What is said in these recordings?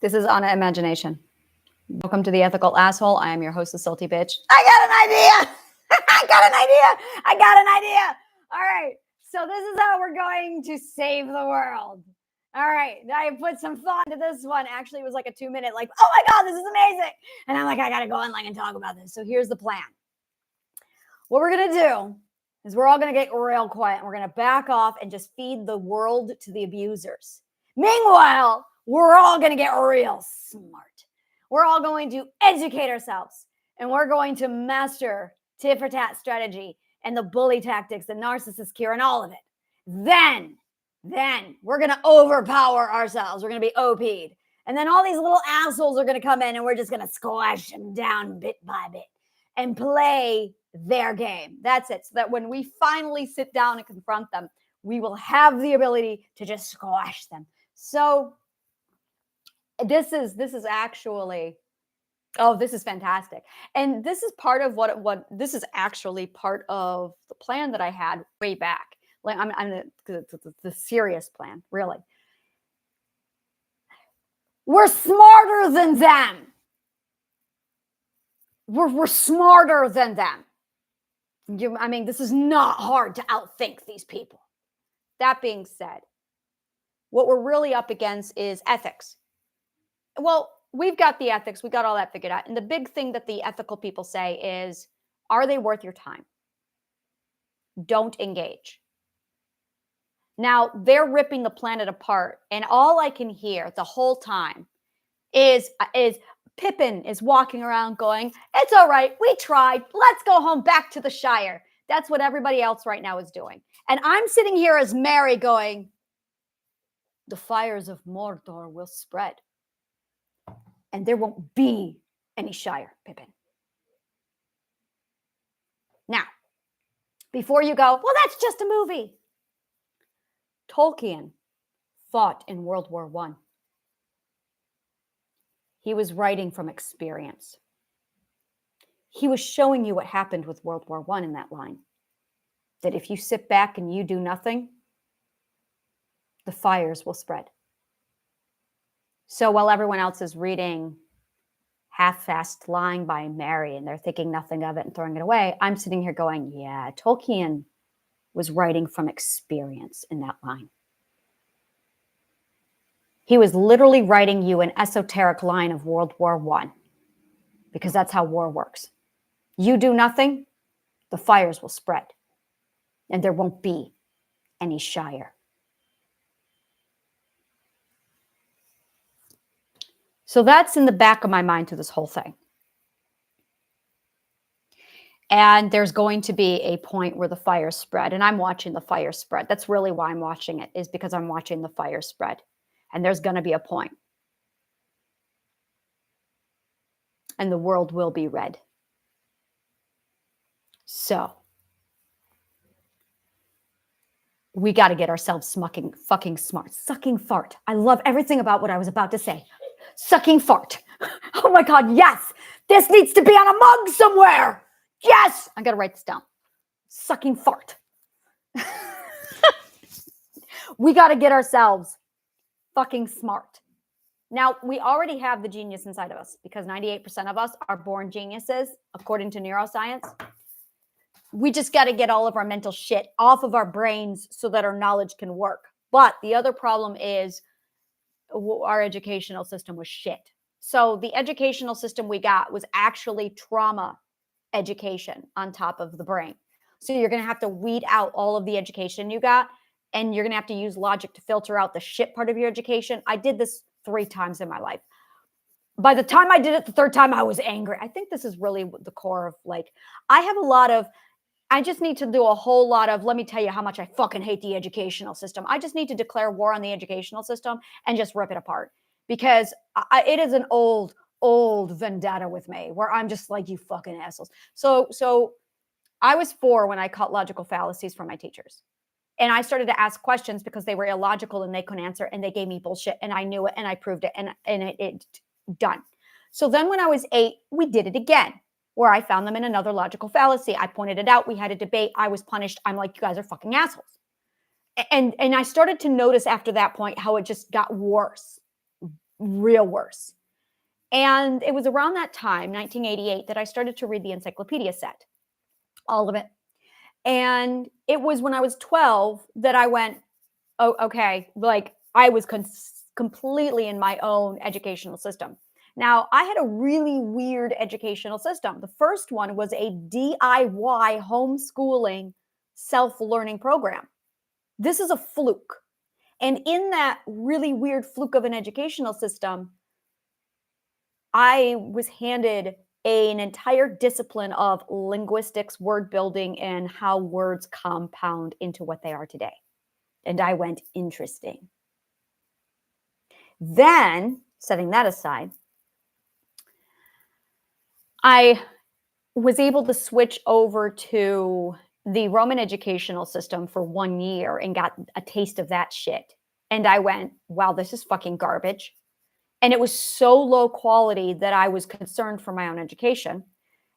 This is Anna Imagination. Welcome to the Ethical Asshole. I am your host, the Salty Bitch. I got an idea. I got an idea. All right. So this is how we're going to save the world. All right. I put some thought into this one. Actually, it was like a 2-minute, like, oh my God, this is amazing. And I'm like, I got to go online and talk about this. So here's the plan. What we're going to do is we're all going to get real quiet and we're going to back off and just feed the world to the abusers. Meanwhile, we're all going to get real smart. We're all going to educate ourselves and we're going to master tit for tat strategy and the bully tactics, the narcissist cure and all of it. Then we're going to overpower ourselves. We're going to be OP'd. And then all these little assholes are going to come in and we're just going to squash them down bit by bit and play their game. That's it. So that when we finally sit down and confront them, we will have the ability to just squash them. So this is actually, oh, this is fantastic. And this is part of what this is actually part of the plan that I had way back. Like I'm the serious plan, really. We're smarter than them. We're smarter than them. I mean, this is not hard to outthink these people. That being said, what we're really up against is ethics. Well, we've got the ethics. We got all that figured out. And the big thing that the ethical people say is, are they worth your time? Don't engage. Now, they're ripping the planet apart. And all I can hear the whole time is Pippin is walking around going, it's all right. We tried. Let's go home back to the Shire. That's what everybody else right now is doing. And I'm sitting here as Mary going, the fires of Mordor will spread. And there won't be any Shire, Pippin. Now, before you go, well, that's just a movie. Tolkien fought in World War I. He was writing from experience. He was showing you what happened with World War I in that line. That if you sit back and you do nothing, the fires will spread. So while everyone else is reading half-assed lying by Mary and they're thinking nothing of it and throwing it away, I'm sitting here going, yeah, Tolkien was writing from experience in that line. He was literally writing you an esoteric line of World War I, because that's how war works. You do nothing, the fires will spread, and there won't be any Shire. So that's in the back of my mind to this whole thing. And there's going to be a point where the fire spread, and I'm watching the fire spread. That's really why I'm watching it, is because I'm watching the fire spread. And there's going to be a point. And the world will be red. So we got to get ourselves fucking smart. Sucking fart. I love everything about what I was about to say. Sucking fart. Oh my God, yes. This needs to be on a mug somewhere. Yes. I got to write this down. Sucking fart. We got to get ourselves fucking smart. Now, we already have the genius inside of us because 98% of us are born geniuses, according to neuroscience. We just got to get all of our mental shit off of our brains so that our knowledge can work. But the other problem is our educational system was shit. So the educational system we got was actually trauma education on top of the brain. So you're going to have to weed out all of the education you got, and you're going to have to use logic to filter out the shit part of your education. I did this 3 times in my life. By the time I did it the 3rd time, I was angry. I think this is really the core of, like, I just need to do a whole lot of, let me tell you how much I fucking hate the educational system. I just need to declare war on the educational system and just rip it apart, because it is an old vendetta with me where I'm just like, you fucking assholes. So I was 4 when I caught logical fallacies from my teachers. And I started to ask questions because they were illogical and they couldn't answer, and they gave me bullshit, and I knew it and I proved it, and it done. So then when I was 8, we did it again, where I found them in another logical fallacy. I pointed it out. We had a debate. I was punished. I'm like, you guys are fucking assholes. And I started to notice after that point how it just got worse. real worse. And it was around that time, 1988, that I started to read the encyclopedia set, all of it. And it was when I was 12 that I went, oh, okay, like I was completely in my own educational system. Now, I had a really weird educational system. The first one was a DIY homeschooling self-learning program. This is a fluke. And in that really weird fluke of an educational system, I was handed an entire discipline of linguistics, word building, and how words compound into what they are today. And I went, interesting. Then, setting that aside, I was able to switch over to the Roman educational system for 1 year and got a taste of that shit. And I went, wow, this is fucking garbage. And it was so low quality that I was concerned for my own education.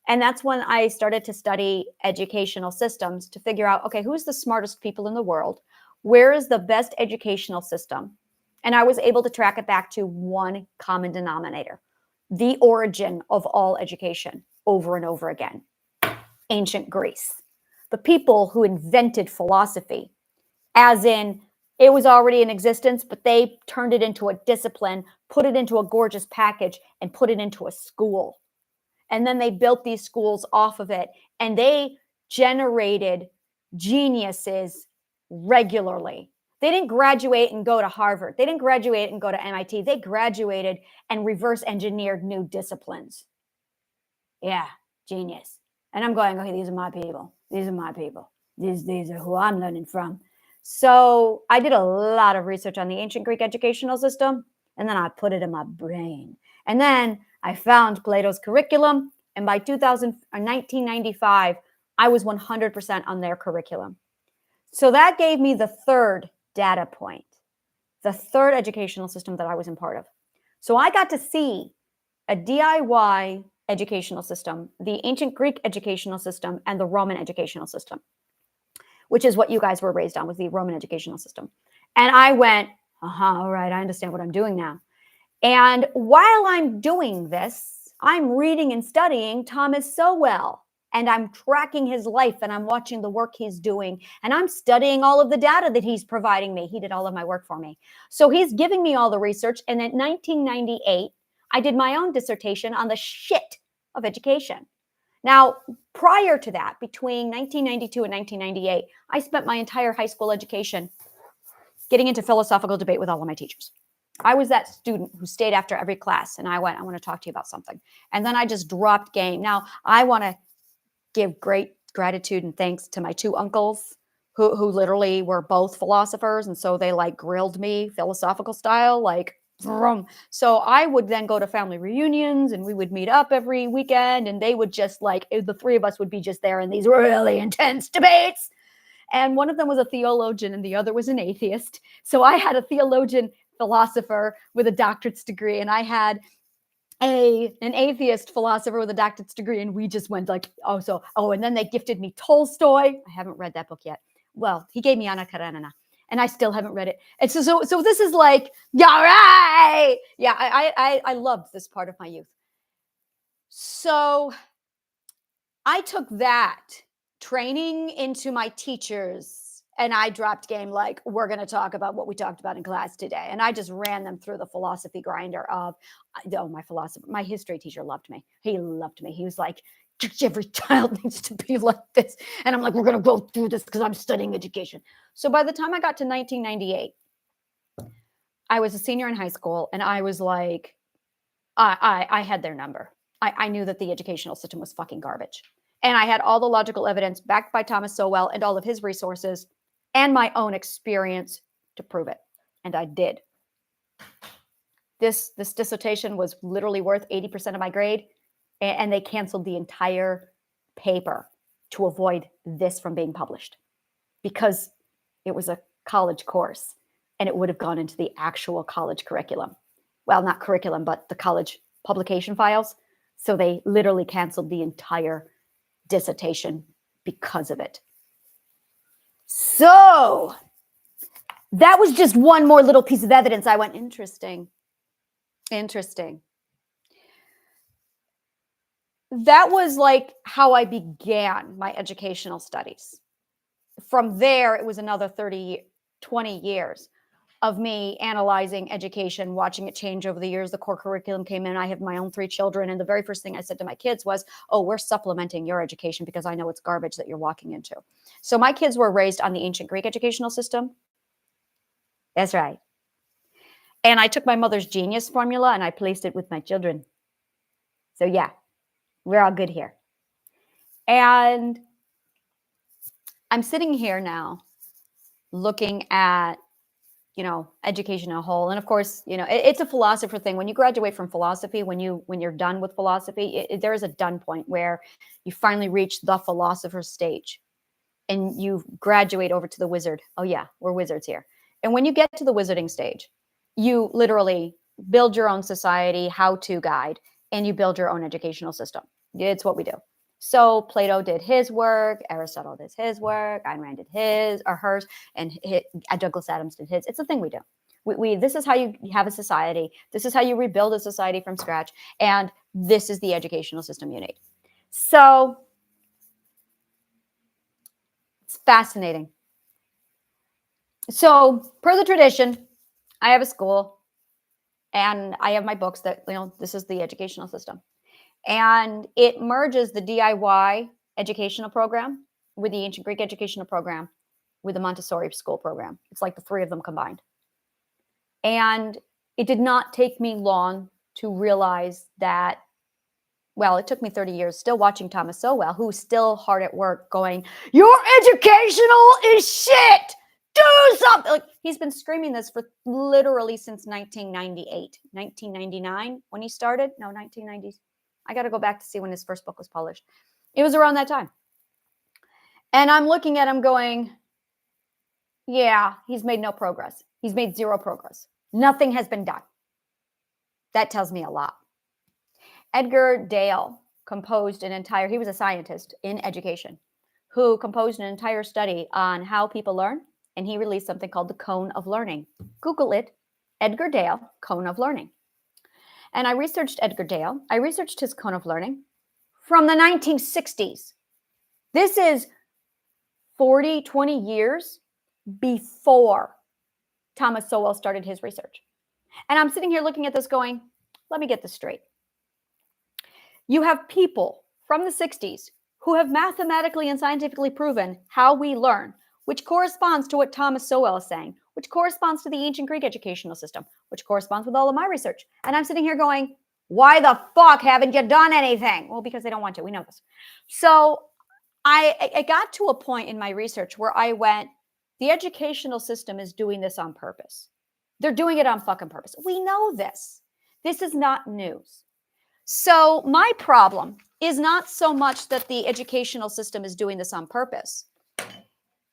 And that's when I started to study educational systems to figure out, okay, who's the smartest people in the world? Where is the best educational system? And I was able to track it back to one common denominator, the origin of all education over and over again. Ancient Greece. The people who invented philosophy, as in it was already in existence, but they turned it into a discipline, put it into a gorgeous package, and put it into a school. And then they built these schools off of it, and they generated geniuses regularly. They didn't graduate and go to Harvard. They didn't graduate and go to MIT. They graduated and reverse engineered new disciplines. Yeah, genius. And I'm going, okay, these are my people. These are my people. These are who I'm learning from. So I did a lot of research on the ancient Greek educational system, and then I put it in my brain. And then I found Plato's curriculum, and by 1995, I was 100% on their curriculum. So that gave me the third data point, the third educational system that I was in part of. So I got to see a DIY educational system, the ancient Greek educational system, and the Roman educational system, which is what you guys were raised on, was the Roman educational system. And I went, all right, I understand what I'm doing now. And while I'm doing this, I'm reading and studying Thomas Sowell, and I'm tracking his life, and I'm watching the work he's doing, and I'm studying all of the data that he's providing me. He did all of my work for me. So he's giving me all the research. And in 1998, I did my own dissertation on the shit of education. Now, prior to that, between 1992 and 1998, I spent my entire high school education getting into philosophical debate with all of my teachers. I was that student who stayed after every class, and I went, I want to talk to you about something. And then I just dropped game. Now, I want to give great gratitude and thanks to my two uncles who literally were both philosophers. And so they like grilled me philosophical style, like, vroom. So I would then go to family reunions, and we would meet up every weekend, and they would just like, the three of us would be just there in these really intense debates. And one of them was a theologian and the other was an atheist. So I had a theologian philosopher with a doctorate's degree, and I had an atheist philosopher with a doctorate's degree, and we just went like, and then they gifted me Tolstoy. I haven't read that book yet. Well, he gave me Anna Karenina, and I still haven't read it. And so this is like, yeah, right. Yeah, I loved this part of my youth. So I took that training into my teachers, and I dropped game like, we're going to talk about what we talked about in class today. And I just ran them through the philosophy grinder of, my history teacher loved me. He loved me. He was like, every child needs to be like this. And I'm like, we're going to go through this because I'm studying education. So by the time I got to 1998, I was a senior in high school, and I was like, I had their number. I knew that the educational system was fucking garbage. And I had all the logical evidence backed by Thomas Sowell and all of his resources and my own experience to prove it. And I did. This dissertation was literally worth 80% of my grade, and they canceled the entire paper to avoid this from being published because it was a college course and it would have gone into the actual college curriculum. Well, not curriculum, but the college publication files. So they literally canceled the entire dissertation because of it. So that was just one more little piece of evidence. I went, interesting. Interesting. That was like how I began my educational studies. From there, it was another 20 years of me analyzing education, watching it change over the years. The core curriculum came in. I have my own 3 children. And the very first thing I said to my kids was, oh, we're supplementing your education because I know it's garbage that you're walking into. So my kids were raised on the ancient Greek educational system. That's right. And I took my mother's genius formula and I placed it with my children. So yeah, we're all good here. And I'm sitting here now looking at, education as a whole. And of course, it's a philosopher thing. When you graduate from philosophy, when you're done with philosophy, there is a done point where you finally reach the philosopher's stage and you graduate over to the wizard. Oh yeah, we're wizards here. And when you get to the wizarding stage, you literally build your own society, how-to guide, and you build your own educational system. It's what we do. So Plato did his work, Aristotle did his work, Ayn Rand did his or hers, and Douglas Adams did his. It's a thing we do. This is how you have a society. This is how you rebuild a society from scratch. And this is the educational system you need. So it's fascinating. So per the tradition, I have a school and I have my books that, this is the educational system. And it merges the DIY educational program with the ancient Greek educational program with the Montessori school program. It's like the 3 of them combined. And it did not take me long to realize that, well, it took me 30 years still watching Thomas Sowell, who's still hard at work going, your educational is shit. Do something. Like, he's been screaming this for literally since 1998, 1999 when he started. No, 1990s. I got to go back to see when his first book was published. It was around that time. And I'm looking at him going, yeah, he's made no progress. He's made 0 progress. Nothing has been done. That tells me a lot. Edgar Dale composed he was a scientist in education, who composed an entire study on how people learn. And he released something called the Cone of Learning. Google it, Edgar Dale, Cone of Learning. And I researched Edgar Dale. I researched his Cone of Learning from the 1960s. This is 20 years before Thomas Sowell started his research. And I'm sitting here looking at this going, let me get this straight. You have people from the 60s who have mathematically and scientifically proven how we learn, which corresponds to what Thomas Sowell is saying, which corresponds to the ancient Greek educational system, which corresponds with all of my research. And I'm sitting here going, why the fuck haven't you done anything? Well, because they don't want to. We know this. So I got to a point in my research where I went, the educational system is doing this on purpose. They're doing it on fucking purpose. We know this. This is not news. So my problem is not so much that the educational system is doing this on purpose.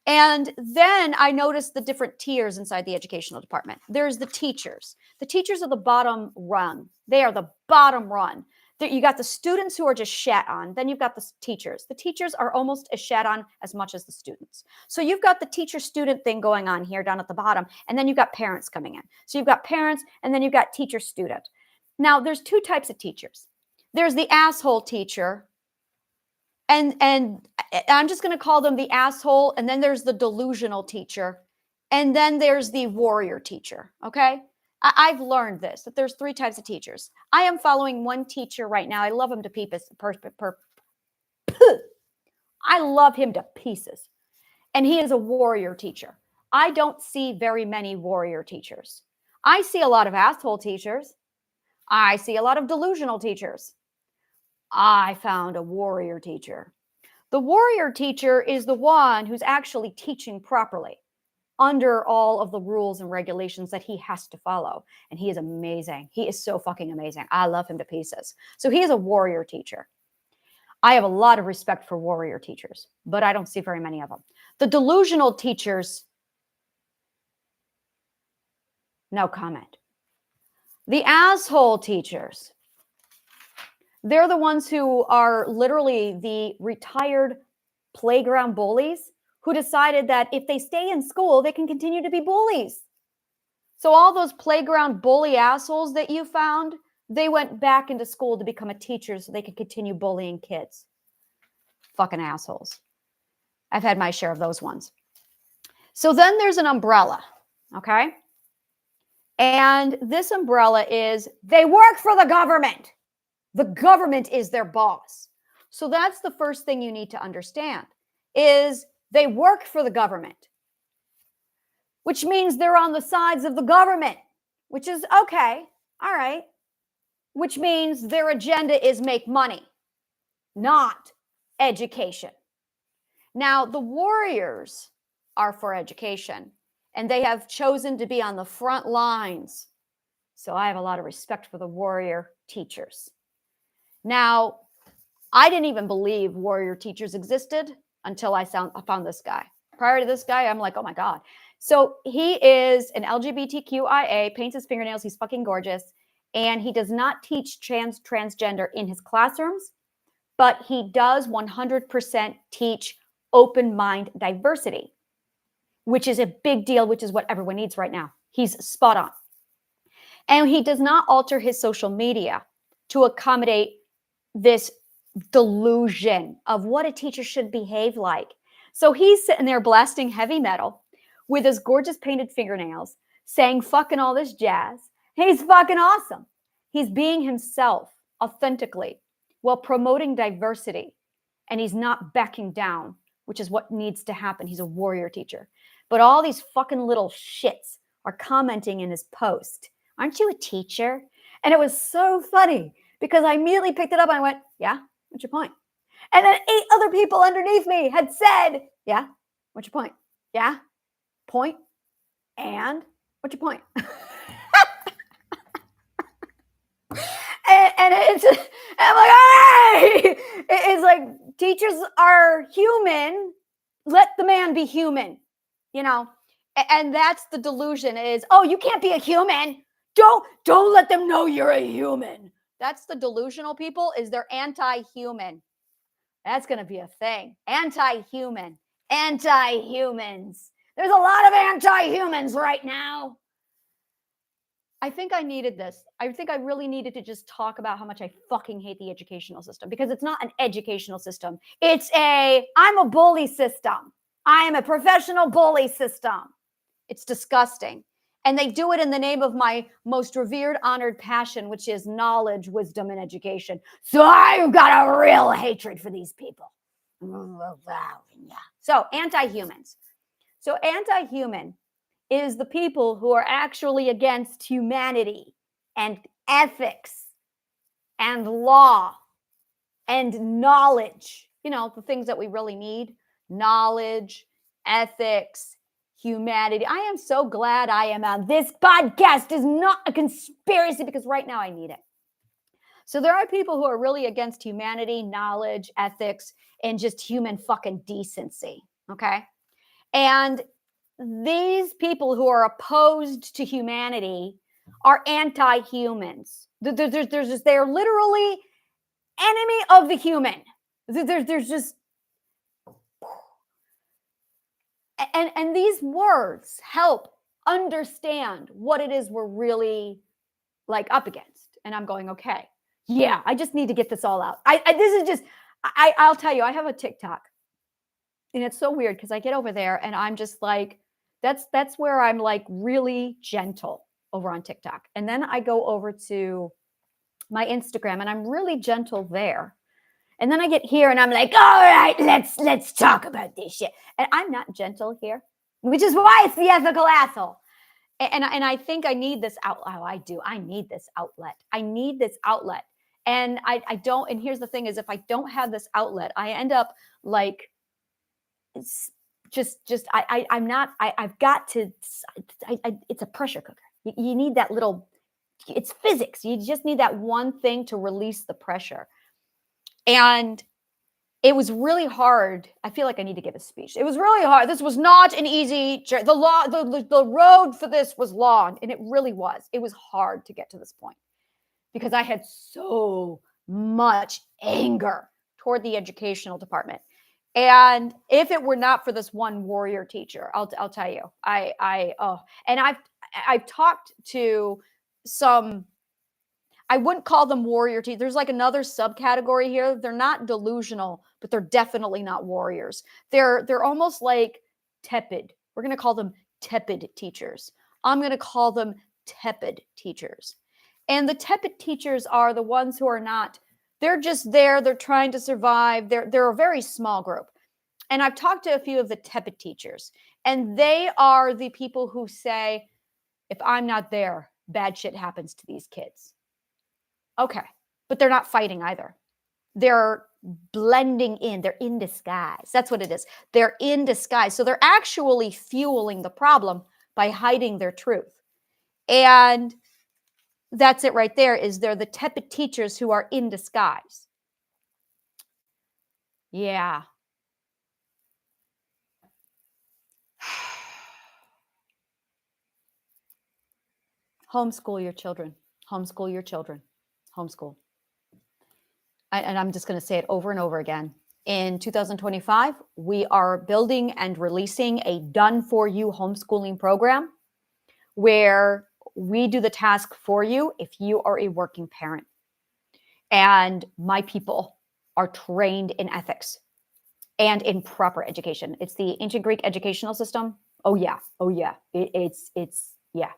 And then I noticed the different tiers inside the educational department. There's the teachers. The teachers are the bottom rung. They are the bottom run. You got the students who are just shat on. Then you've got the teachers. The teachers are almost as shat on as much as the students. So you've got the teacher-student thing going on here down at the bottom. And then you've got parents coming in. So you've got parents and then you've got teacher-student. Now, there's 2 types of teachers. There's the asshole teacher. And I'm just going to call them the asshole. And then there's the delusional teacher. And then there's the warrior teacher. Okay. I've learned this, that there's 3 types of teachers. I am following one teacher right now. I love him to pieces. I love him to pieces. And he is a warrior teacher. I don't see very many warrior teachers. I see a lot of asshole teachers. I see a lot of delusional teachers. I found a warrior teacher. The warrior teacher is the one who's actually teaching properly under all of the rules and regulations that he has to follow. And he is amazing. He is so fucking amazing. I love him to pieces. So he is a warrior teacher. I have a lot of respect for warrior teachers, but I don't see very many of them. The delusional teachers, no comment. The asshole teachers, they're the ones who are literally the retired playground bullies who decided that if they stay in school, they can continue to be bullies. So all those playground bully assholes that you found, they went back into school to become a teacher so they could continue bullying kids. Fucking assholes. I've had my share of those ones. So then there's an umbrella, okay? And this umbrella is they work for the government. The government is their boss. So that's the first thing you need to understand is they work for the government, which means they're on the sides of the government, which is okay. All right. Which means their agenda is make money, not education. Now, the warriors are for education, and they have chosen to be on the front lines. So I have a lot of respect for the warrior teachers. Now, I didn't even believe warrior teachers existed until I found this guy. Prior to this guy, I'm like, oh my God. So he is an LGBTQIA, paints his fingernails, he's fucking gorgeous, and he does not teach transgender in his classrooms, but he does 100% teach open mind diversity, which is a big deal, which is what everyone needs right now. He's spot on. And he does not alter his social media to accommodate this delusion of what a teacher should behave like. So he's sitting there blasting heavy metal with his gorgeous painted fingernails, saying fucking all this jazz. He's fucking awesome. He's being himself authentically while promoting diversity. And he's not backing down, which is what needs to happen. He's a warrior teacher. But all these fucking little shits are commenting in his post. Aren't you a teacher? And it was so funny because I immediately picked it up and I went, yeah, what's your point? And then 8 other people underneath me had said, yeah, what's your point? Yeah, point. And what's your point? and it's, I'm like, all right. It's like teachers are human. Let the man be human, you know? And that's the delusion is, oh, you can't be a human. Don't let them know you're a human. That's the delusional people is they're anti-human. That's going to be a thing. Anti-human. Anti-humans. There's a lot of anti-humans right now. I think I needed this. I think I really needed to just talk about how much I fucking hate the educational system because it's not an educational system. I'm a bully system. I am a professional bully system. It's disgusting. And they do it in the name of my most revered, honored passion, which is knowledge, wisdom, and education. So I've got a real hatred for these people. So anti-humans. So anti-human is the people who are actually against humanity and ethics and law and knowledge. You know, the things that we really need. Knowledge, ethics, humanity. I am so glad I am on this podcast is not a conspiracy because right now I need it. So there are people who are really against humanity, knowledge, ethics, and just human fucking decency. Okay. And these people who are opposed to humanity are anti-humans. They're literally enemy of the human. There's just, and these words help understand what it is we're really like up against. And I'm going, okay, yeah, I just need to get this all out. I'll tell you, I have a TikTok. And it's so weird because I get over there and I'm just like, that's where I'm like really gentle over on TikTok. And then I go over to my Instagram and I'm really gentle there. And then I get here and I'm like, all right, let's talk about this shit. And I'm not gentle here, which is why it's the ethical asshole. And I think I need this outlet. Oh, I do. I need this outlet. I need this outlet. And I don't, and here's the thing is if I don't have this outlet, I end up like, it's I've got to, it's a pressure cooker. You need that little, it's physics. You just need that one thing to release the pressure. And it was really hard. I feel like I need to give a speech. It was really hard. This was not an easy journey. The road for this was long, and it really was. It was hard to get to this point because I had so much anger toward the educational department. And if it were not for this one warrior teacher, I'll tell you, and I've talked to some, I wouldn't call them warrior teachers. There's like another subcategory here. They're not delusional, but they're definitely not warriors. They're almost like tepid. We're going to call them tepid teachers. I'm going to call them tepid teachers. And the tepid teachers are the ones who are not, they're just there. They're trying to survive. They're a very small group. And I've talked to a few of the tepid teachers, and they are the people who say, if I'm not there, bad shit happens to these kids. Okay. But they're not fighting either. They're blending in. They're in disguise. That's what it is. They're in disguise. So they're actually fueling the problem by hiding their truth. And that's it right there, is they're the tepid teachers who are in disguise. Yeah. Homeschool your children. Homeschool your children. Homeschool. And I'm just going to say it over and over again. In 2025, we are building and releasing a done-for-you homeschooling program where we do the task for you if you are a working parent. And my people are trained in ethics and in proper education. It's the ancient Greek educational system. Oh, yeah. Oh, yeah. It's yeah.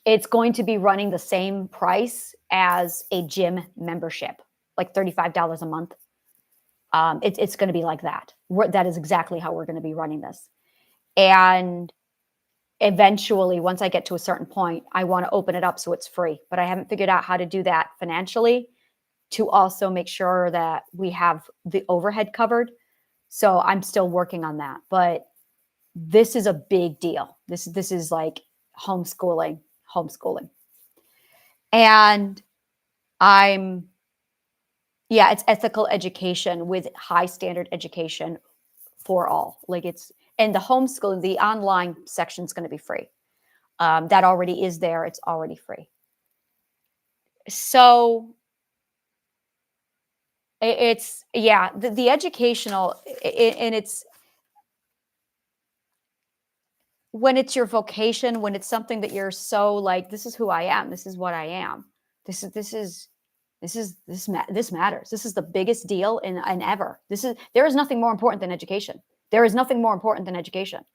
It's going to be running the same price as a gym membership, like $35 a month. It's going to be like that. That is exactly how we're going to be running this. And eventually, once I get to a certain point, I want to open it up so it's free. But I haven't figured out how to do that financially to also make sure that we have the overhead covered. So I'm still working on that. But this is a big deal. This is like homeschooling. And it's ethical education with high standard education for all. And the homeschooling, the online section is going to be free. That already is there. It's already free. So the educational, and it's, when it's your vocation, when it's something that you're so like, this is who I am. This is what I am. This matters. This is the biggest deal in ever. There is nothing more important than education. There is nothing more important than education.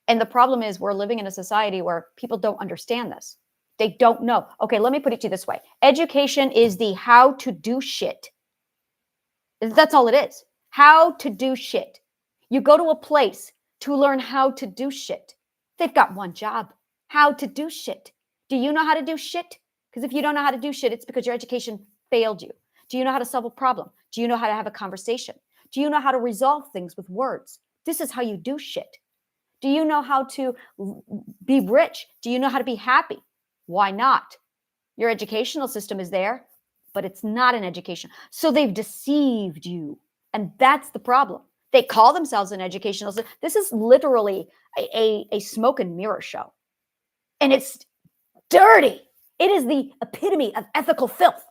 And the problem is we're living in a society where people don't understand this. They don't know. Okay, let me put it to you this way. Education is the how to do shit. That's all it is. How to do shit. You go to a place to learn how to do shit. They've got one job, how to do shit. Do you know how to do shit? Because if you don't know how to do shit, it's because your education failed you. Do you know how to solve a problem? Do you know how to have a conversation? Do you know how to resolve things with words? This is how you do shit. Do you know how to be rich? Do you know how to be happy? Why not? Your educational system is there, but it's not an education. So they've deceived you. And that's the problem. They call themselves an educational system. This is literally a smoke and mirror show. And it's dirty. It is the epitome of ethical filth.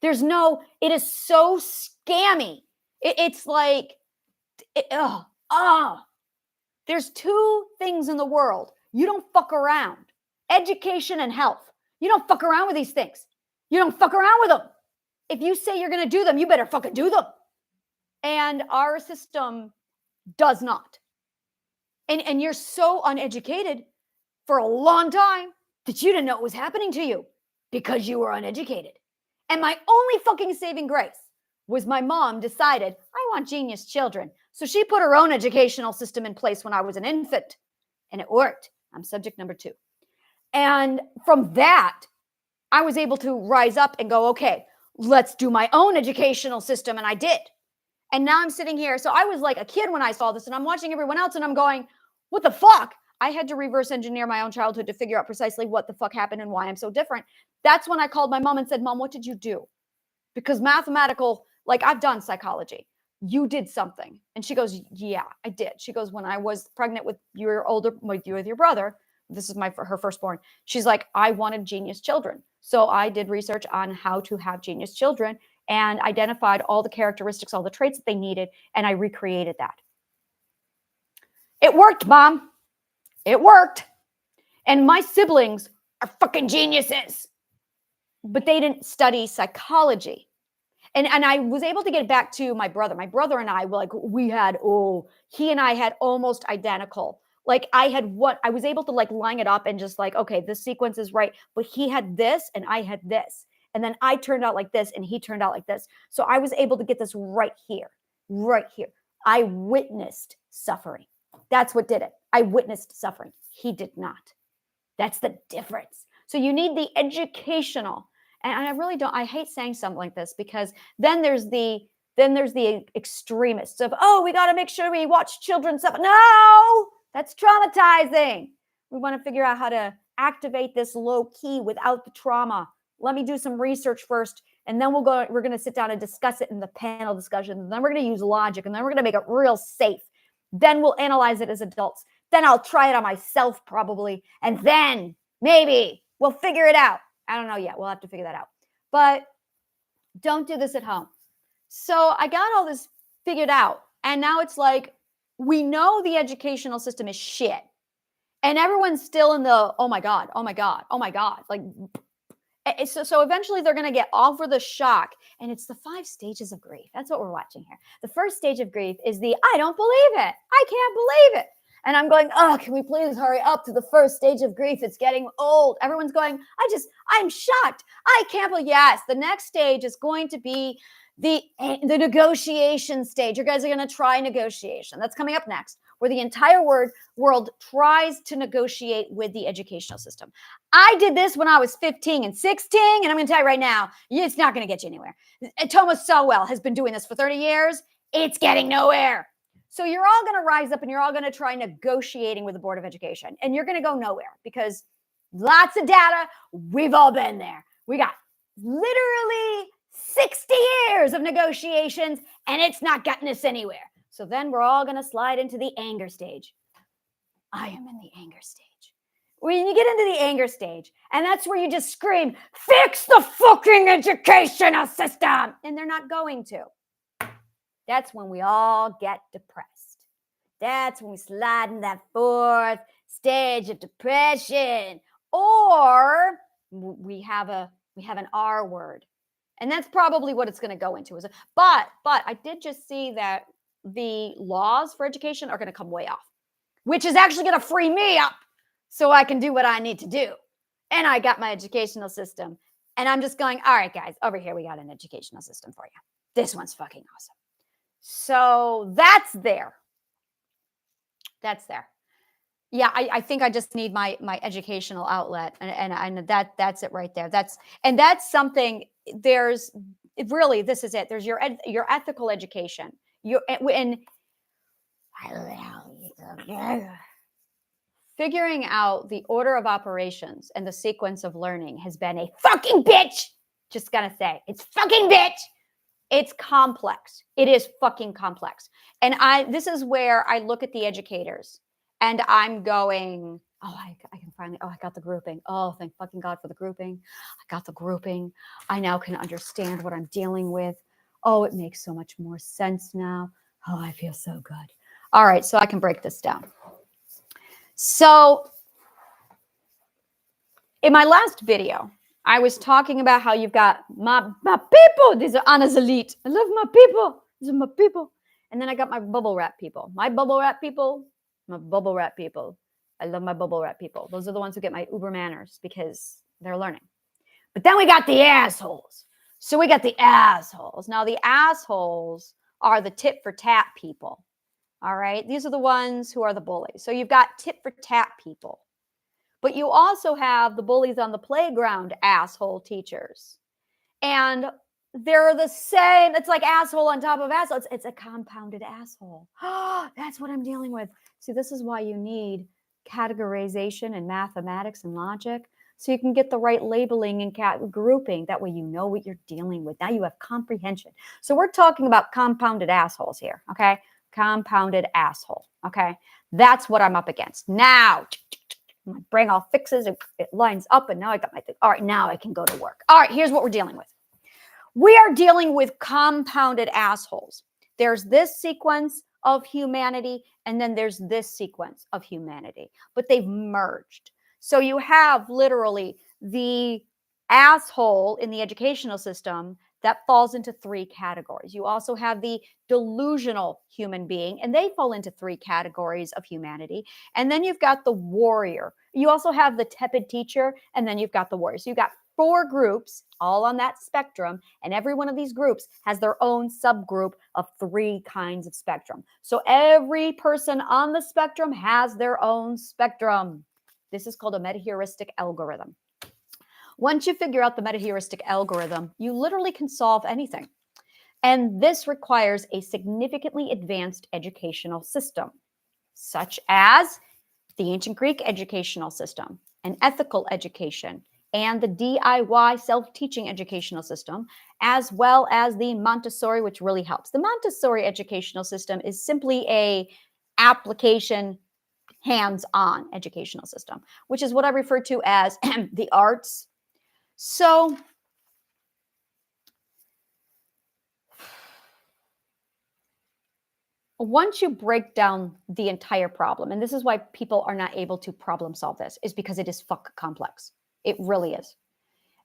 It is so scammy. It's like, there's two things in the world. You don't fuck around. Education and health. You don't fuck around with these things. You don't fuck around with them. If you say you're going to do them, you better fucking do them. And our system does not. And you're so uneducated for a long time that you didn't know what was happening to you because you were uneducated. And my only fucking saving grace was my mom decided, I want genius children. So she put her own educational system in place when I was an infant. And it worked. I'm subject number 2. And from that, I was able to rise up and go, okay, let's do my own educational system. And I did. And now I'm sitting here. So I was like a kid when I saw this, and I'm watching everyone else and I'm going, what the fuck? I had to reverse engineer my own childhood to figure out precisely what the fuck happened and why I'm so different. That's when I called my mom and said, Mom, what did you do? Because mathematical, like I've done psychology. You did something. And she goes, yeah, I did. She goes, when I was pregnant with your brother, this is her firstborn. She's like, I wanted genius children. So I did research on how to have genius children and identified all the characteristics, all the traits that they needed. And I recreated that. It worked, Mom. It worked. And my siblings are fucking geniuses. But they didn't study psychology. And I was able to get back to my brother. My brother and I, he and I had almost identical. Like I was able to like line it up and just like, okay, this sequence is right. But he had this and I had this. And then I turned out like this and he turned out like this. So I was able to get this right here, right here. I witnessed suffering. That's what did it. I witnessed suffering. He did not. That's the difference. So you need the educational. And I really don't, I hate saying something like this because then there's the extremists of, oh, we got to make sure we watch children suffer. No, that's traumatizing. We want to figure out how to activate this low key without the trauma. Let me do some research first. And then we're going to sit down and discuss it in the panel discussion. And then we're going to use logic. And then we're going to make it real safe. Then we'll analyze it as adults. Then I'll try it on myself probably. And then maybe we'll figure it out. I don't know yet. We'll have to figure that out. But don't do this at home. So I got all this figured out. And now it's like, we know the educational system is shit. And everyone's still in the, oh my God, oh my God, oh my God. Like, so eventually they're going to get over the shock. And it's the 5 stages of grief. That's what we're watching here. The first stage of grief is the, I don't believe it. I can't believe it. And I'm going, oh, can we please hurry up to the first stage of grief? It's getting old. Everyone's going, I'm shocked. I can't believe, yes, the next stage is going to be the negotiation stage. You guys are going to try negotiation. That's coming up next, where the entire world tries to negotiate with the educational system. I did this when I was 15 and 16, and I'm going to tell you right now, it's not going to get you anywhere. Thomas Sowell has been doing this for 30 years. It's getting nowhere. So you're all going to rise up and you're all going to try negotiating with the Board of Education. And you're going to go nowhere because lots of data. We've all been there. We got literally 60 years of negotiations and it's not gotten us anywhere. So then we're all going to slide into the anger stage. I am in the anger stage. When you get into the anger stage, and that's where you just scream, fix the fucking educational system. And they're not going to. That's when we all get depressed. That's when we slide in that 4th stage of depression. Or we have an R word. And that's probably what it's going to go into. But I did just see that the laws for education are going to come way off, which is actually going to free me up so I can do what I need to do. And I got my educational system. And I'm just going, all right, guys, over here we got an educational system for you. This one's fucking awesome. So that's there. That's there. Yeah, I think I just need my educational outlet, and that's it right there. That's something. This is it. There's your ethical education. Figuring out the order of operations and the sequence of learning has been a fucking bitch. Just gonna say, it's fucking bitch. It's complex. It is fucking complex. And this is where I look at the educators and I'm going, oh, I can finally, I got the grouping. Oh, thank fucking God for the grouping. I got the grouping. I now can understand what I'm dealing with. Oh, it makes so much more sense now. Oh, I feel so good. All right, so I can break this down. So in my last video, I was talking about how you've got my people. These are Anna's elite. I love my people. These are my people. And then I got my bubble wrap people. My bubble wrap people. My bubble wrap people. I love my bubble wrap people. Those are the ones who get my Uber manners because they're learning. But then we got the assholes. So we got the assholes. Now the assholes are the tit for tat people. All right. These are the ones who are the bullies. So you've got tit for tat people. But you also have the bullies on the playground, asshole teachers. And they're the same. It's like asshole on top of asshole. It's a compounded asshole. That's what I'm dealing with. See, this is why you need categorization and mathematics and logic. So you can get the right labeling and grouping. That way you know what you're dealing with. Now you have comprehension. So we're talking about compounded assholes here, okay? Compounded asshole, okay? That's what I'm up against. Now, my brain all fixes, it lines up, and now I got my thing. All right, now I can go to work. All right, here's what we're dealing with. We are dealing with compounded assholes. There's this sequence of humanity, and then there's this sequence of humanity, but they've merged. So you have literally the asshole in the educational system that falls into three categories. You also have the delusional human being, and they fall into three categories of humanity. And then you've got the warrior. You also have the tepid teacher, and then you've got the warrior. So you've got four groups all on that spectrum, and every one of these groups has their own subgroup of three kinds of spectrum. So every person on the spectrum has their own spectrum. This is called a metaheuristic algorithm. Once you figure out the metaheuristic algorithm, you literally can solve anything. And this requires a significantly advanced educational system, such as the ancient Greek educational system, an ethical education, and the DIY self-teaching educational system, as well as the Montessori, which really helps. The Montessori educational system is simply a application hands-on educational system, which is what I refer to as the arts. So once you break down the entire problem, and this is why people are not able to problem solve this, is because it is fuck complex. It really is.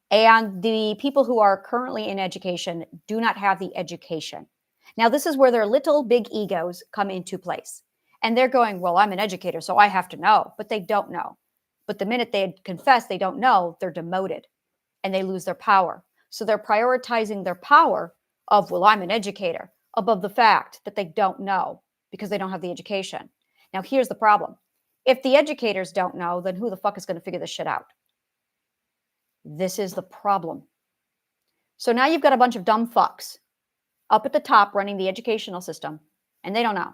And the people who are currently in education do not have the education. Now, this is where their little big egos come into place. And they're going, well, I'm an educator, so I have to know. But they don't know. But the minute they confess they don't know, they're demoted and they lose their power. So they're prioritizing their power of, well, I'm an educator, above the fact that they don't know because they don't have the education. Now, here's the problem. If the educators don't know, then who the fuck is going to figure this shit out? This is the problem. So now you've got a bunch of dumb fucks up at the top running the educational system, and they don't know.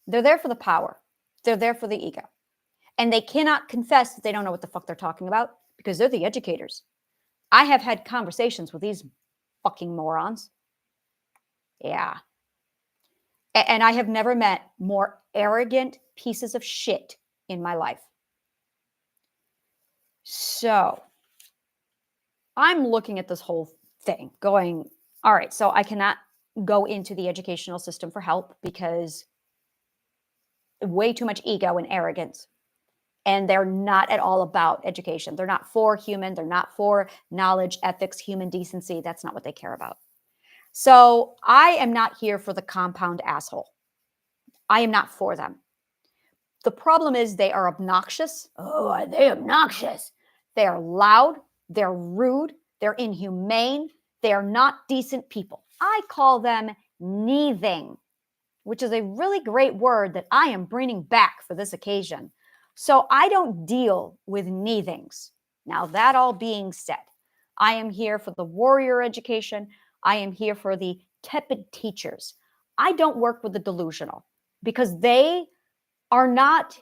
They're there for the power. They're there for the ego. And they cannot confess that they don't know what the fuck they're talking about because they're the educators. I have had conversations with these fucking morons. Yeah. And I have never met more arrogant pieces of shit in my life. So I'm looking at this whole thing going, all right, so I cannot go into the educational system for help because way too much ego and arrogance. And they're not at all about education. They're not for human. They're not for knowledge, ethics, human decency. That's not what they care about. So I am not here for the compound asshole. I am not for them. The problem is they are obnoxious. Oh, are they obnoxious? They are loud. They're rude. They're inhumane. They are not decent people. I call them neathing, which is a really great word that I am bringing back for this occasion. So I don't deal with neathings. Now, that all being said, I am here for the warrior education. I am here for the tepid teachers. I don't work with the delusional because they are not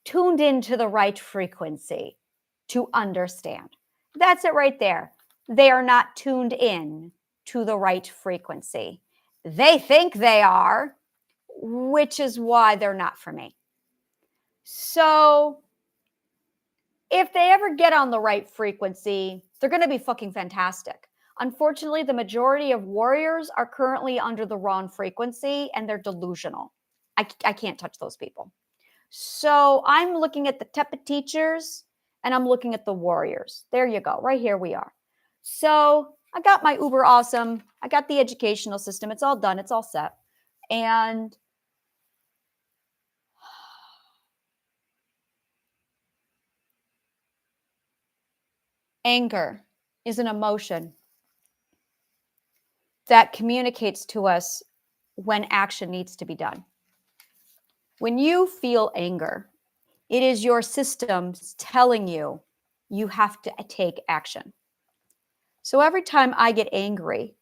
tuned into the right frequency to understand. That's it right there. They are not tuned in to the right frequency. They think they are, which is why they're not for me. So if they ever get on the right frequency, they're going to be fucking fantastic. Unfortunately, the majority of warriors are currently under the wrong frequency and they're delusional. I can't touch those people. So I'm looking at the tepid teachers and I'm looking at the warriors. There you go. Right here we are. So I got my uber awesome. I got the educational system. It's all done. It's all set. And anger is an emotion that communicates to us when action needs to be done. When you feel anger, it is your systems telling you you have to take action. So every time I get angry,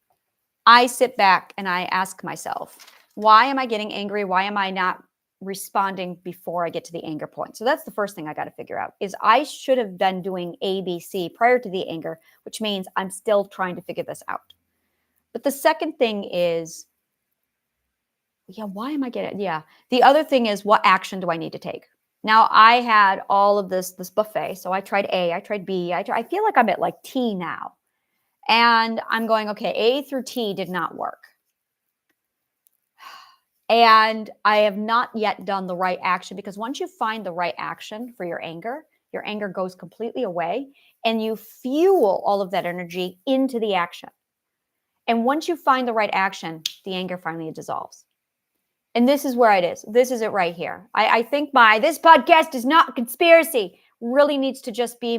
I sit back and I ask myself, why am I getting angry? Why am I not responding before I get to the anger point? So that's the first thing I got to figure out is I should have been doing ABC prior to the anger, which means I'm still trying to figure this out. But the second thing is, why am I getting, the other thing is what action do I need to take? Now I had all of this buffet. So I tried A, I tried B, I feel like I'm at like T now. And I'm going, okay, A through T did not work. And I have not yet done the right action, because once you find the right action for your anger goes completely away and you fuel all of that energy into the action. And once you find the right action, the anger finally dissolves. And this is where it is. This is it right here. I think this podcast is not a conspiracy. Really needs to just be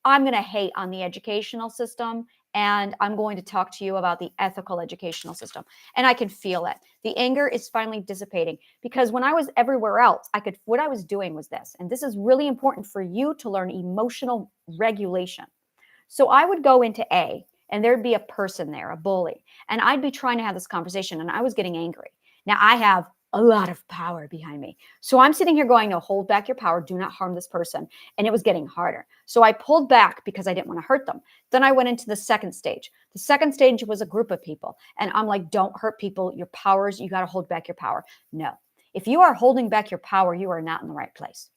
I'm going to hate on the educational system, and I'm going to talk to you about the ethical educational system. And I can feel it. The anger is finally dissipating, because when I was everywhere else, what I was doing was this. And this is really important for you to learn emotional regulation. So I would go into A, and there'd be a person there, a bully, and I'd be trying to have this conversation, and I was getting angry. Now I have a lot of power behind me. So I'm sitting here going, no, hold back your power. Do not harm this person. And it was getting harder. So I pulled back because I didn't want to hurt them. Then I went into the second stage. The second stage was a group of people. And I'm like, don't hurt people. Your powers, you got to hold back your power. No. If you are holding back your power, you are not in the right place.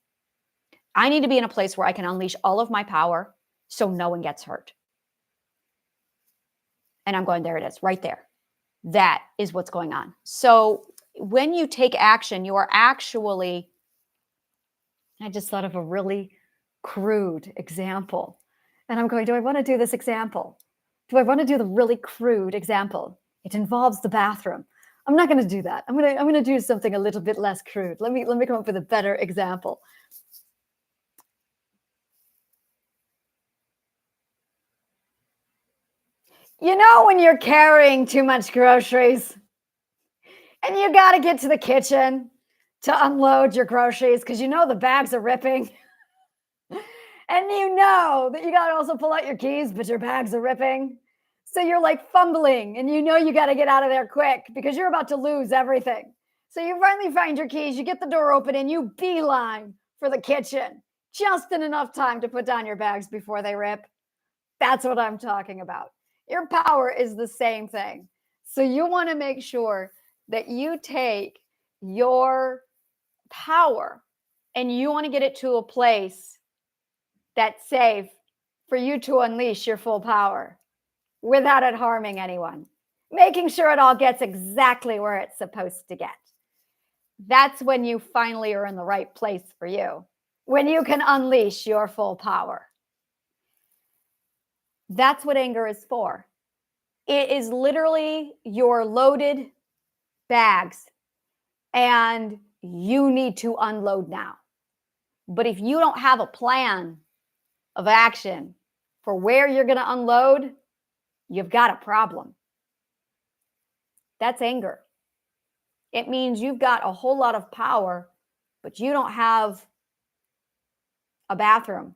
I need to be in a place where I can unleash all of my power so no one gets hurt. And I'm going, there it is, right there. That is what's going on. So when you take action, you are actually, I just thought of a really crude example. And I'm going, do I want to do this example? Do I want to do the really crude example? It involves the bathroom. I'm not going to do that. I'm going to do something a little bit less crude. Let me come up with a better example. You know, when you're carrying too much groceries and you got to get to the kitchen to unload your groceries because you know the bags are ripping. And you know that you got to also pull out your keys, but your bags are ripping. So you're like fumbling, and you know you got to get out of there quick because you're about to lose everything. So you finally find your keys, you get the door open, and you beeline for the kitchen just in enough time to put down your bags before they rip. That's what I'm talking about. Your power is the same thing. So you want to make sure that you take your power and you want to get it to a place that's safe for you to unleash your full power without it harming anyone, making sure it all gets exactly where it's supposed to get. That's when you finally are in the right place for you, when you can unleash your full power. That's what anger is for. It is literally your loaded bags, and you need to unload now. But if you don't have a plan of action for where you're going to unload, you've got a problem. That's anger. It means you've got a whole lot of power, but you don't have a bathroom.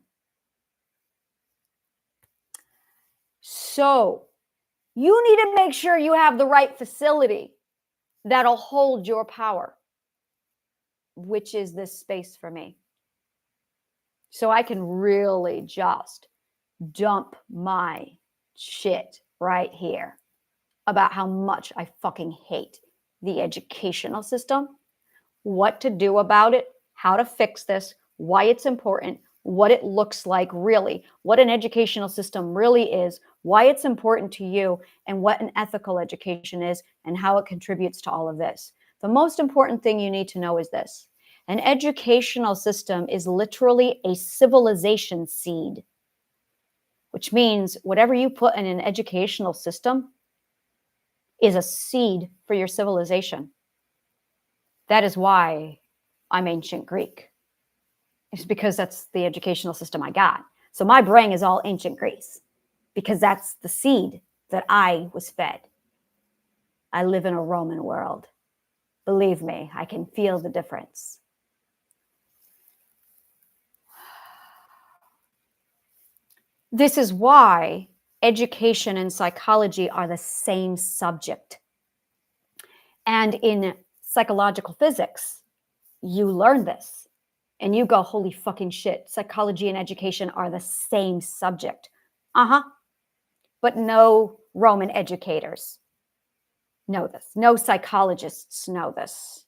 So you need to make sure you have the right facility that'll hold your power, which is this space for me. So I can really just dump my shit right here about how much I fucking hate the educational system, what to do about it, how to fix this, why it's important, what it looks like really, what an educational system really is, why it's important to you, and what an ethical education is, and how it contributes to all of this. The most important thing you need to know is this. An educational system is literally a civilization seed, which means whatever you put in an educational system is a seed for your civilization. That is why I'm ancient Greek. It's because that's the educational system I got. So my brain is all ancient Greece because that's the seed that I was fed. I live in a Roman world. Believe me, I can feel the difference. This is why education and psychology are the same subject. And in psychological physics, you learn this and you go, holy fucking shit, psychology and education are the same subject. But no Roman educators know this. No psychologists know this.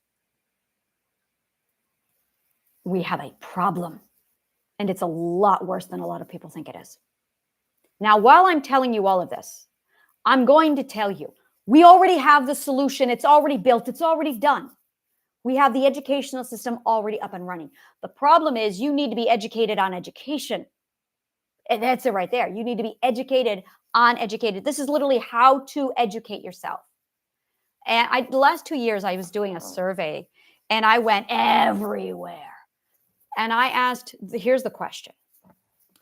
We have a problem, and it's a lot worse than a lot of people think it is. Now, while I'm telling you all of this, I'm going to tell you We already have the solution. It's already built. It's already done. We have the educational system already up and running. The problem is you need to be educated on education. And that's it right there. You need to be educated on educated. This is literally how to educate yourself. And the last 2 years, I was doing a survey and I went everywhere. And I asked, here's the question.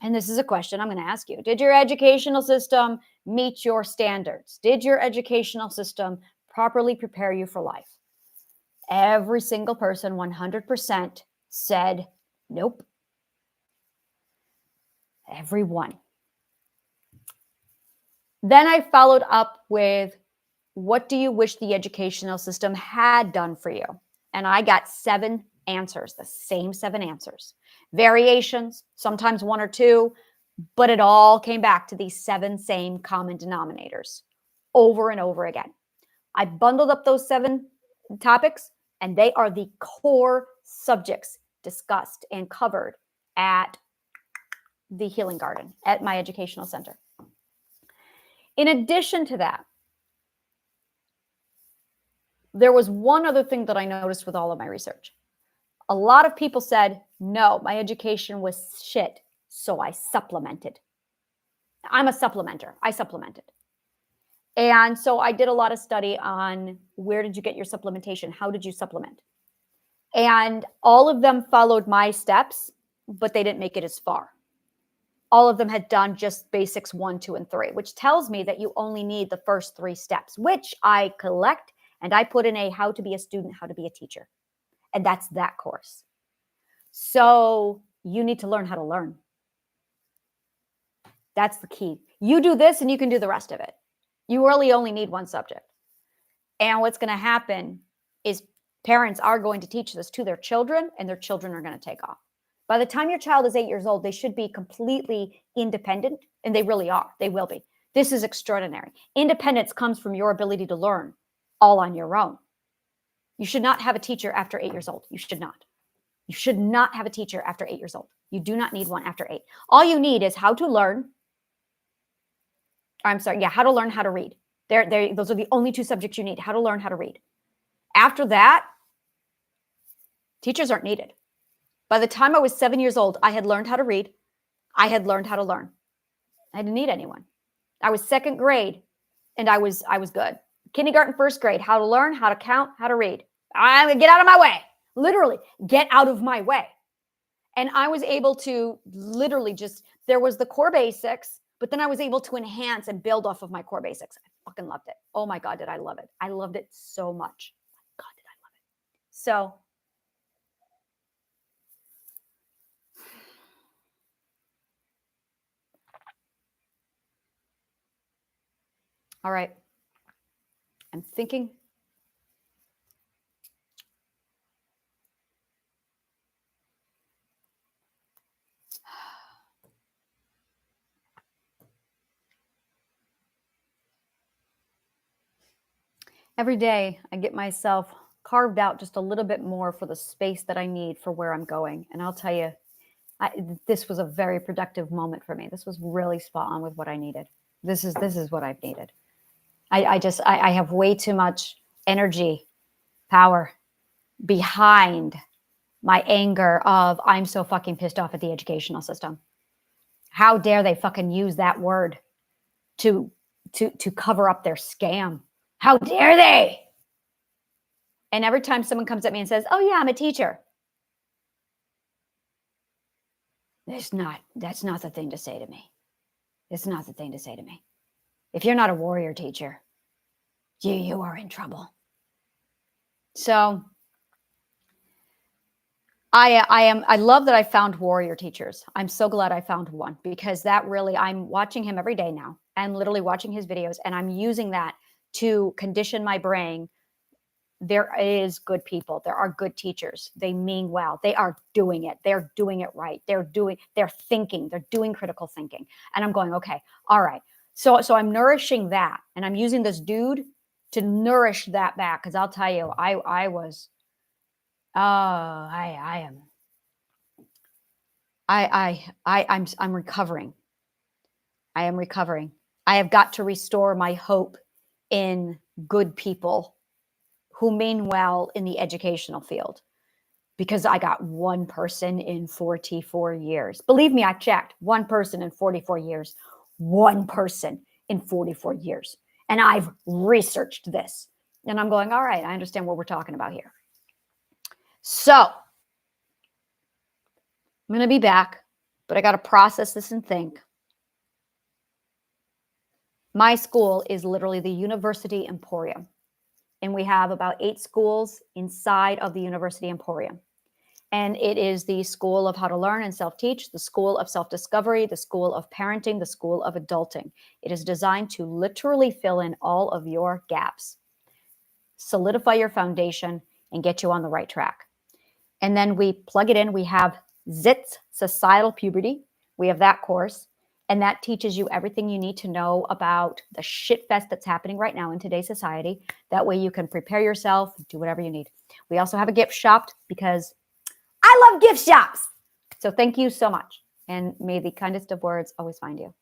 And this is a question I'm going to ask you. Did your educational system meet your standards? Did your educational system properly prepare you for life? Every single person, 100%, said nope. Everyone. Then I followed up with, what do you wish the educational system had done for you? And I got 7 answers, the same 7 answers. Variations, sometimes 1 or 2, but it all came back to these 7 same common denominators over and over again. I bundled up those 7 topics, and they are the core subjects discussed and covered at the Healing Garden, at my educational center. In addition to that, there was one other thing that I noticed with all of my research. A lot of people said, no, my education was shit, so I supplemented. I'm a supplementer. I supplemented. And so I did a lot of study on where did you get your supplementation? How did you supplement? And all of them followed my steps, but they didn't make it as far. All of them had done just basics 1, 2, and 3, which tells me that you only need the first 3 steps, which I collect and I put in a how to be a student, how to be a teacher. And that's that course. So you need to learn how to learn. That's the key. You do this and you can do the rest of it. You really only need one subject. And what's going to happen is parents are going to teach this to their children, and their children are going to take off. By the time your child is 8 years old, they should be completely independent, and they really are. They will be. This is extraordinary. Independence comes from your ability to learn all on your own. You should not have a teacher after 8 years old. You should not. You should not have a teacher after 8 years old. You do not need one after 8. All you need is how to learn. How to learn how to read. Those are the only 2 subjects you need, how to learn how to read. After that, teachers aren't needed. By the time I was 7 years old, I had learned how to read. I had learned how to learn. I didn't need anyone. I was 2nd grade, and I was good. Kindergarten, 1st grade, how to learn, how to count, how to read. Get out of my way. Literally, get out of my way. And I was able to literally there was the core basics, but then I was able to enhance and build off of my core basics. I fucking loved it. Oh my God, did I love it. I loved it so much. God, did I love it. So, all right. I'm thinking. Every day I get myself carved out just a little bit more for the space that I need for where I'm going. And I'll tell you, this was a very productive moment for me. This was really spot on with what I needed. This is what I've needed. I have way too much energy, power behind my anger of I'm so fucking pissed off at the educational system. How dare they fucking use that word to cover up their scam? How dare they? And every time someone comes at me and says, oh yeah, I'm a teacher. That's not the thing to say to me. It's not the thing to say to me. If you're not a warrior teacher, you are in trouble. So I love that I found warrior teachers. I'm so glad I found one, because that really, I'm watching him every day now. I'm literally watching his videos, and I'm using that to condition my brain. There is good people. There are good teachers. They mean well. They are doing it. They're doing it right. They're thinking. They're doing critical thinking. And I'm going, okay, all right. So I'm nourishing that, and I'm using this dude to nourish that back. Because I'll tell you, I'm recovering. I am recovering. I have got to restore my hope in good people who mean well in the educational field, because I got one person in 44 years. Believe me, I checked. One person in 44 years. One person in 44 years. And I've researched this. And I'm going, all right, I understand what we're talking about here. So I'm going to be back, but I got to process this and think. My school is literally the University Emporium. And we have about 8 schools inside of the University Emporium. And it is the school of how to learn and self-teach, the school of self-discovery, the school of parenting, the school of adulting. It is designed to literally fill in all of your gaps, solidify your foundation, and get you on the right track. And then we plug it in. We have ZITS, Societal Puberty. We have that course. And that teaches you everything you need to know about the shit fest that's happening right now in today's society. That way you can prepare yourself, do whatever you need. We also have a gift shop because I love gift shops. So thank you so much. And may the kindest of words always find you.